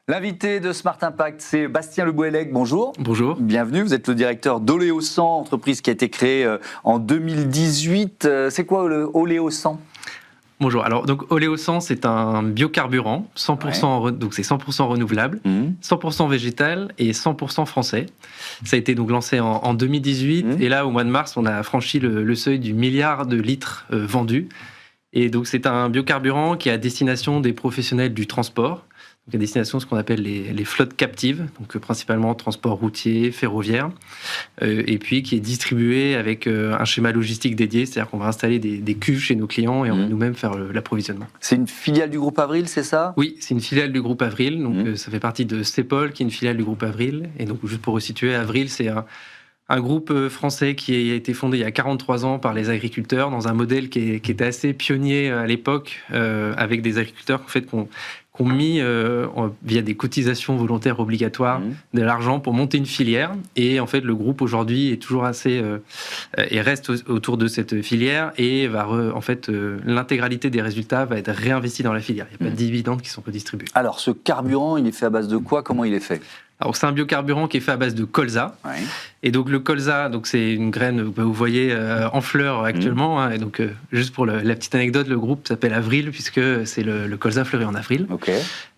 L'invité de Smart Impact, c'est Bastien Le Bouhellec. Bonjour. Bonjour. Bienvenue, vous êtes le directeur d'Oléosan, entreprise qui a été créée en 2018. C'est quoi Oléosan ? Bonjour. Alors, donc, Oléosan, c'est un biocarburant, 100%, donc c'est 100% renouvelable, 100% végétal et 100% français. Ça a été donc lancé en 2018 et là, au mois de mars, on a franchi le seuil du milliard de litres vendus. Et donc, c'est un biocarburant qui est à destination des professionnels du transport. Donc, à destination de ce qu'on appelle les flottes captives, donc principalement transport routier, ferroviaire, et puis qui est distribué avec un schéma logistique dédié, c'est-à-dire qu'on va installer des cuves chez nos clients et on va nous-mêmes faire l'approvisionnement. C'est une filiale du groupe Avril, c'est ça ? Oui, c'est une filiale du groupe Avril, donc ça fait partie de Cepol, qui est une filiale du groupe Avril. Et donc, juste pour resituer, Avril, c'est un groupe français qui a été fondé il y a 43 ans par les agriculteurs dans un modèle qui était assez pionnier à l'époque, avec des agriculteurs en fait, qui ont mis, via des cotisations volontaires obligatoires, de l'argent pour monter une filière. Et en fait, le groupe aujourd'hui est toujours assez et reste autour de cette filière et va l'intégralité des résultats va être réinvestie dans la filière. Il n'y a pas de dividendes qui sont redistribués. Alors, ce carburant, il est fait à base de quoi ? Comment il est fait ? Alors, c'est un biocarburant qui est fait à base de colza. Ouais. Et donc, le colza, donc, c'est une graine que vous voyez en fleurs actuellement. Hein, et donc, juste pour la petite anecdote, le groupe s'appelle Avril, puisque c'est le colza fleuri en avril. Ok.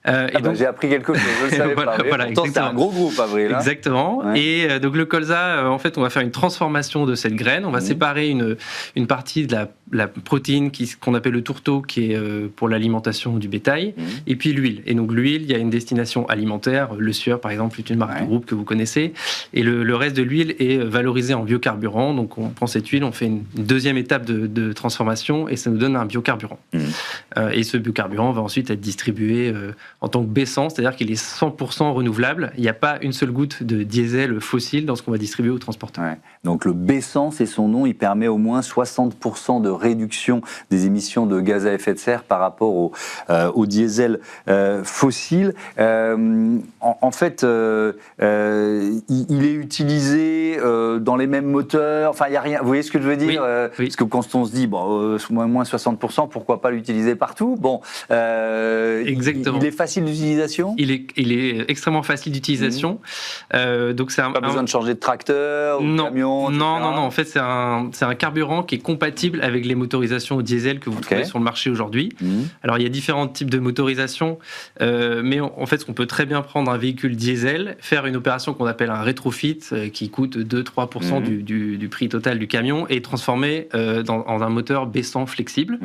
J'ai appris quelque chose, je le savais pas. Voilà, pourtant, c'est un gros groupe, Avril. Hein. Exactement. Ouais. Et donc, le colza, en fait, on va faire une transformation de cette graine. On va séparer une partie de la protéine qu'on appelle le tourteau, qui est pour l'alimentation du bétail, et puis l'huile. Et donc, l'huile, il y a une destination alimentaire. Le Sueur, par exemple, est une marque du groupe que vous connaissez. Et le reste de l'huile est valorisé en biocarburant. Donc, on prend cette huile, on fait une deuxième étape de transformation, et ça nous donne un biocarburant. Et ce biocarburant va ensuite être distribué en tant que baissant, c'est-à-dire qu'il est 100% renouvelable. Il n'y a pas une seule goutte de diesel fossile dans ce qu'on va distribuer aux transporteurs. Ouais. Donc le baissant, c'est son nom, il permet au moins 60% de réduction des émissions de gaz à effet de serre par rapport au diesel fossile. En fait, il est utilisé dans les mêmes moteurs, enfin il n'y a rien, vous voyez ce que je veux dire ? Oui. Parce que quand on se dit, moins 60%, pourquoi pas l'utiliser partout ? Bon, exactement. Il est facile d'utilisation ? Il est extrêmement facile d'utilisation. Donc c'est pas besoin de changer de tracteur ou de camion, etc. Non. En fait, c'est un carburant qui est compatible avec les motorisations au diesel que vous trouvez sur le marché aujourd'hui. Alors, il y a différents types de motorisations, mais en fait, on peut très bien prendre un véhicule diesel, faire une opération qu'on appelle un rétrofit, qui coûte 2-3% du prix total du camion, et transformer en un moteur baissant flexible.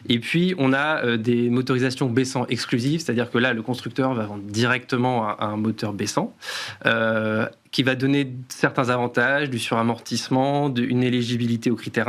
Et puis, on a des motorisations baissant exclusives, c'est-à-dire que là, le constructeur va vendre directement un moteur baissant, qui va donner certains avantages, du suramortissement, une éligibilité au critère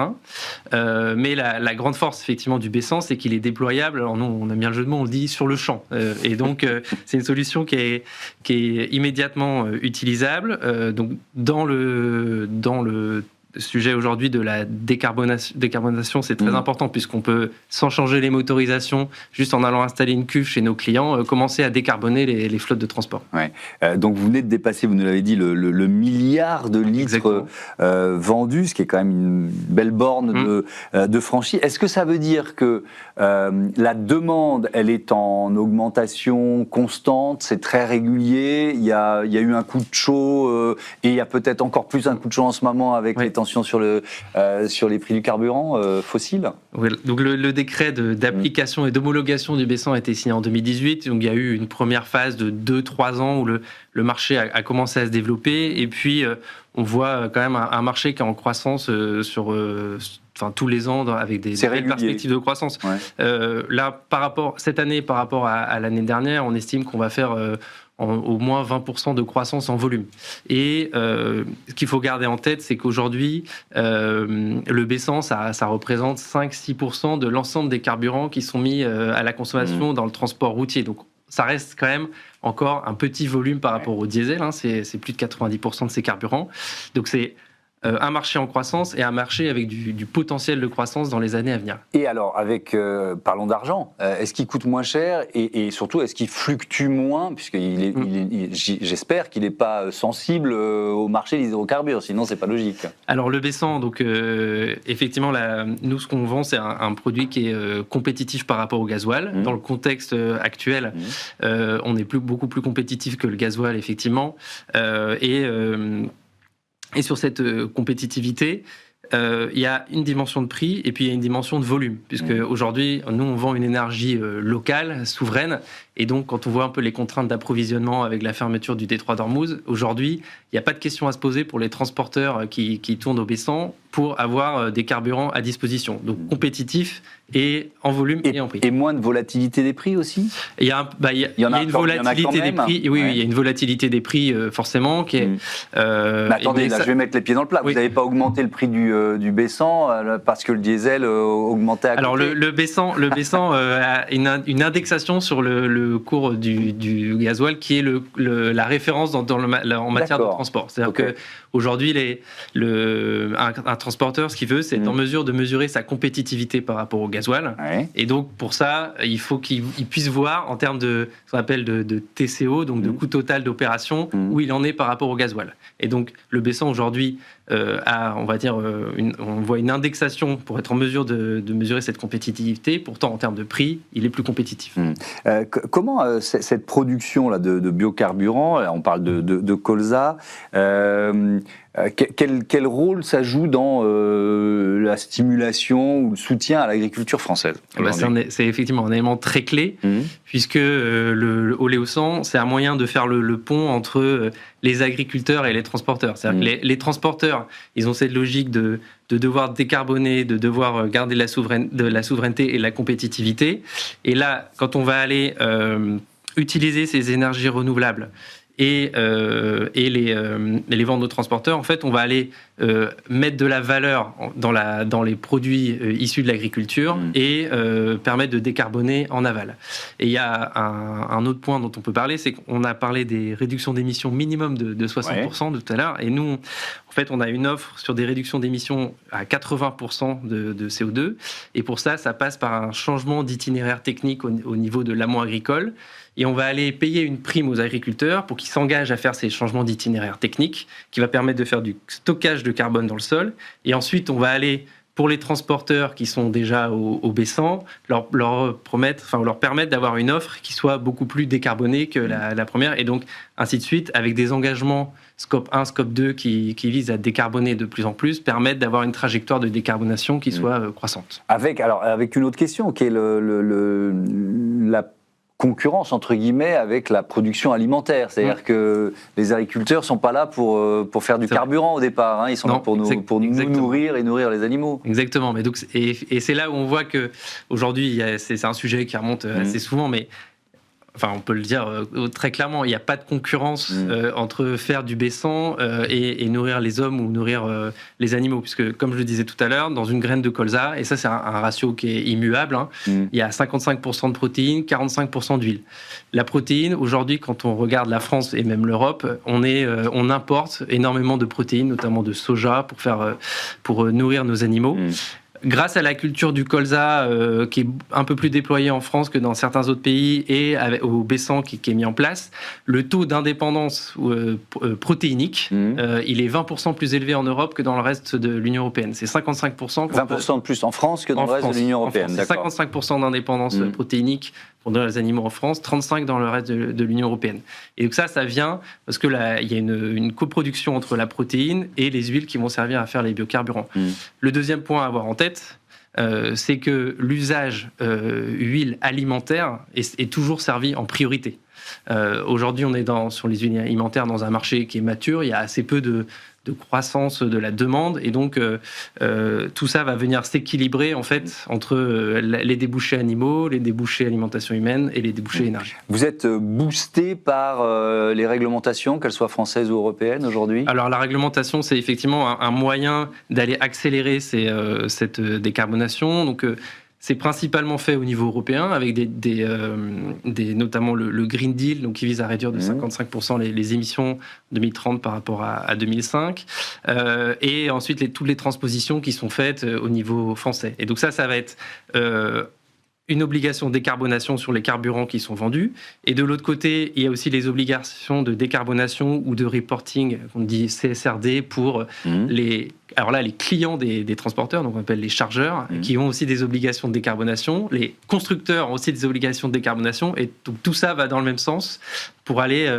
1. Mais la grande force, effectivement, du baissant, c'est qu'il est déployable. Alors nous, on aime bien le jeu de mots, on le dit sur le champ. Et donc, c'est une solution qui est immédiatement utilisable. Donc, dans le sujet aujourd'hui de la décarbonation, c'est très important, puisqu'on peut, sans changer les motorisations, juste en allant installer une cuve chez nos clients, commencer à décarboner les flottes de transport. Ouais. Donc vous venez de dépasser, vous nous l'avez dit, le milliard de litres vendus, ce qui est quand même une belle borne de franchie. Est-ce que ça veut dire que la demande, elle est en augmentation constante, c'est très régulier, il y a eu un coup de chaud, et il y a peut-être encore plus un coup de chaud en ce moment avec les tensions sur les prix du carburant fossile. Oui, donc le décret d'application et d'homologation du baissant a été signé en 2018. Donc il y a eu une première phase de 2-3 ans où le marché a commencé à se développer. Et puis on voit quand même un marché qui est en croissance tous les ans avec des belles perspectives de croissance. Ouais. Là, cette année, par rapport à l'année dernière, on estime qu'on va faire au moins 20% de croissance en volume. Et ce qu'il faut garder en tête, c'est qu'aujourd'hui, le baissant, ça représente 5-6% de l'ensemble des carburants qui sont mis à la consommation dans le transport routier. Donc, ça reste quand même encore un petit volume par rapport au diesel. Hein, c'est plus de 90% de ces carburants. Donc, c'est un marché en croissance et un marché avec du potentiel de croissance dans les années à venir. Et alors, parlons d'argent, est-ce qu'il coûte moins cher et surtout, est-ce qu'il fluctue moins, j'espère qu'il n'est pas sensible au marché des hydrocarbures, sinon c'est pas logique. Alors le B100, donc effectivement, nous ce qu'on vend, c'est un produit qui est compétitif par rapport au gasoil. Dans le contexte actuel, on est beaucoup plus compétitif que le gasoil, effectivement. Et sur cette compétitivité, il y a une dimension de prix et puis il y a une dimension de volume, puisque aujourd'hui, nous, on vend une énergie locale, souveraine, et donc quand on voit un peu les contraintes d'approvisionnement avec la fermeture du détroit d'Ormuz, aujourd'hui, il n'y a pas de question à se poser pour les transporteurs qui tournent au B100 pour avoir des carburants à disposition. Donc compétitif et en volume et en prix. Et moins de volatilité des prix aussi ? Il y a une volatilité des prix. Oui, il y a une volatilité des prix forcément qui est. Mais attendez, là, je vais mettre les pieds dans le plat. Oui. Vous n'avez pas augmenté le prix du B100 parce que le diesel augmentait à côté. Alors le B100 a une indexation sur le cours du gasoil qui est la référence en matière de transport. C'est-à-dire que aujourd'hui, un transporteur, ce qu'il veut, c'est être en mesure de mesurer sa compétitivité par rapport au gasoil. Ouais. Et donc, pour ça, il faut qu'il puisse voir en termes de ce qu'on appelle de TCO, donc de coût total d'opération, où il en est par rapport au gasoil. Et donc, le B100 aujourd'hui on voit une indexation pour être en mesure de mesurer cette compétitivité. Pourtant, en termes de prix, il est plus compétitif. Comment cette production là de biocarburants, on parle de colza, quel rôle ça joue dans la stimulation ou le soutien à l'agriculture française ? C'est effectivement un élément très clé, puisque le Oléosan, c'est un moyen de faire le pont entre les agriculteurs et les transporteurs. C'est-à-dire que les transporteurs, ils ont cette logique de devoir décarboner, de devoir garder de la souveraineté et de la compétitivité. Et là, quand on va aller utiliser ces énergies renouvelables et les vendre aux transporteurs, en fait, on va aller mettre de la valeur dans les produits issus de l'agriculture et permettre de décarboner en aval. Et il y a un autre point dont on peut parler, c'est qu'on a parlé des réductions d'émissions minimum de 60% tout à l'heure, et nous, en fait, on a une offre sur des réductions d'émissions à 80% de CO2, et pour ça passe par un changement d'itinéraire technique au niveau de l'amont agricole. Et on va aller payer une prime aux agriculteurs pour qu'ils s'engagent à faire ces changements d'itinéraire technique qui va permettre de faire du stockage de carbone dans le sol. Et ensuite, on va aller, pour les transporteurs qui sont déjà au B100, leur permettre d'avoir une offre qui soit beaucoup plus décarbonée que la première. Et donc, ainsi de suite, avec des engagements Scope 1, Scope 2 qui visent à décarboner de plus en plus, permettent d'avoir une trajectoire de décarbonation qui soit croissante. Avec une autre question, qui est la concurrence entre guillemets avec la production alimentaire, c'est-à-dire que les agriculteurs ne sont pas là pour faire du carburant au départ, ils sont là pour nous nourrir et nourrir les animaux. Exactement, mais donc, et c'est là où on voit que aujourd'hui c'est un sujet qui remonte assez souvent, mais enfin, on peut le dire très clairement, il n'y a pas de concurrence entre faire du B100 et nourrir les hommes ou nourrir les animaux. Puisque, comme je le disais tout à l'heure, dans une graine de colza, et ça c'est un ratio qui est immuable, il y a 55% de protéines, 45% d'huile. La protéine, aujourd'hui, quand on regarde la France et même l'Europe, on importe énormément de protéines, notamment de soja, pour nourrir nos animaux. Grâce à la culture du colza qui est un peu plus déployée en France que dans certains autres pays et au B100 qui est mis en place, le taux d'indépendance protéinique, il est 20% plus élevé en Europe que dans le reste de l'Union européenne. C'est 55%. 20% de plus en France que dans le reste de l'Union européenne. C'est 55% d'indépendance protéinique pour les animaux en France, 35% dans le reste de l'Union européenne. Et donc ça vient parce que il y a une coproduction entre la protéine et les huiles qui vont servir à faire les biocarburants. Le deuxième point à avoir en tête, c'est que l'usage huile alimentaire est toujours servi en priorité. Aujourd'hui, on est sur les huiles alimentaires dans un marché qui est mature, il y a assez peu de croissance de la demande, et donc tout ça va venir s'équilibrer en fait entre les débouchés animaux, les débouchés alimentation humaine et les débouchés énergie. Vous êtes boosté par les réglementations, qu'elles soient françaises ou européennes aujourd'hui ? Alors la réglementation, c'est effectivement un moyen d'aller accélérer cette décarbonation. Donc C'est principalement fait au niveau européen, avec notamment le Green Deal, donc qui vise à réduire de 55% les émissions 2030 par rapport à 2005. Et ensuite, toutes les transpositions qui sont faites au niveau français. Et donc ça va être une obligation de décarbonation sur les carburants qui sont vendus. Et de l'autre côté, il y a aussi les obligations de décarbonation ou de reporting, on dit CSRD, pour les clients des transporteurs, donc on appelle les chargeurs, qui ont aussi des obligations de décarbonation. Les constructeurs ont aussi des obligations de décarbonation. Et donc tout ça va dans le même sens pour aller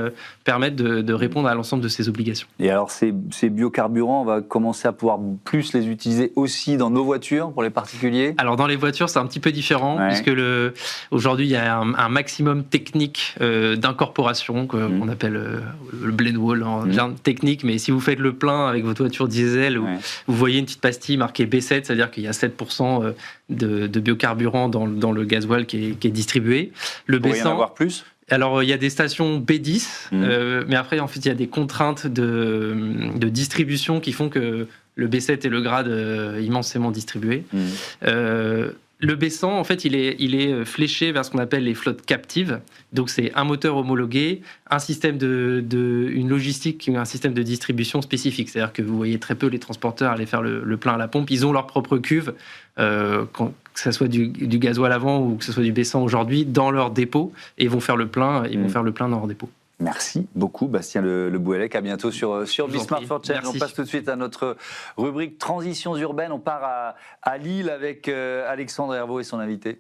permettre de répondre à l'ensemble de ces obligations. Et alors ces biocarburants, on va commencer à pouvoir plus les utiliser aussi dans nos voitures pour les particuliers? Alors dans les voitures, c'est un petit peu différent, puisque aujourd'hui, il y a un maximum technique d'incorporation qu'on appelle le blend wall en termes techniques. Mais si vous faites le plein avec votre voiture diesel, vous voyez une petite pastille marquée B7, c'est-à-dire qu'il y a 7% de biocarburant dans le gasoil qui est distribué. Il pourrait y en avoir plus? Alors, il y a des stations B10, mais après, en fait, il y a des contraintes de distribution qui font que le B7 est le grade immensément distribué. Le B100, en fait, il est fléché vers ce qu'on appelle les flottes captives. Donc, c'est un moteur homologué, un système une logistique, un système de distribution spécifique. C'est-à-dire que vous voyez très peu les transporteurs aller faire le plein à la pompe. Ils ont leur propre cuve, que ce soit du gasoil avant ou que ce soit du B100 aujourd'hui, dans leur dépôt. Et ils vont faire le plein, dans leur dépôt. Merci beaucoup, Bastien Le Bouhellec. À bientôt sur Bismart for Change. On passe tout de suite à notre rubrique Transitions urbaines. On part à Lille avec Alexandre Hervaux et son invité.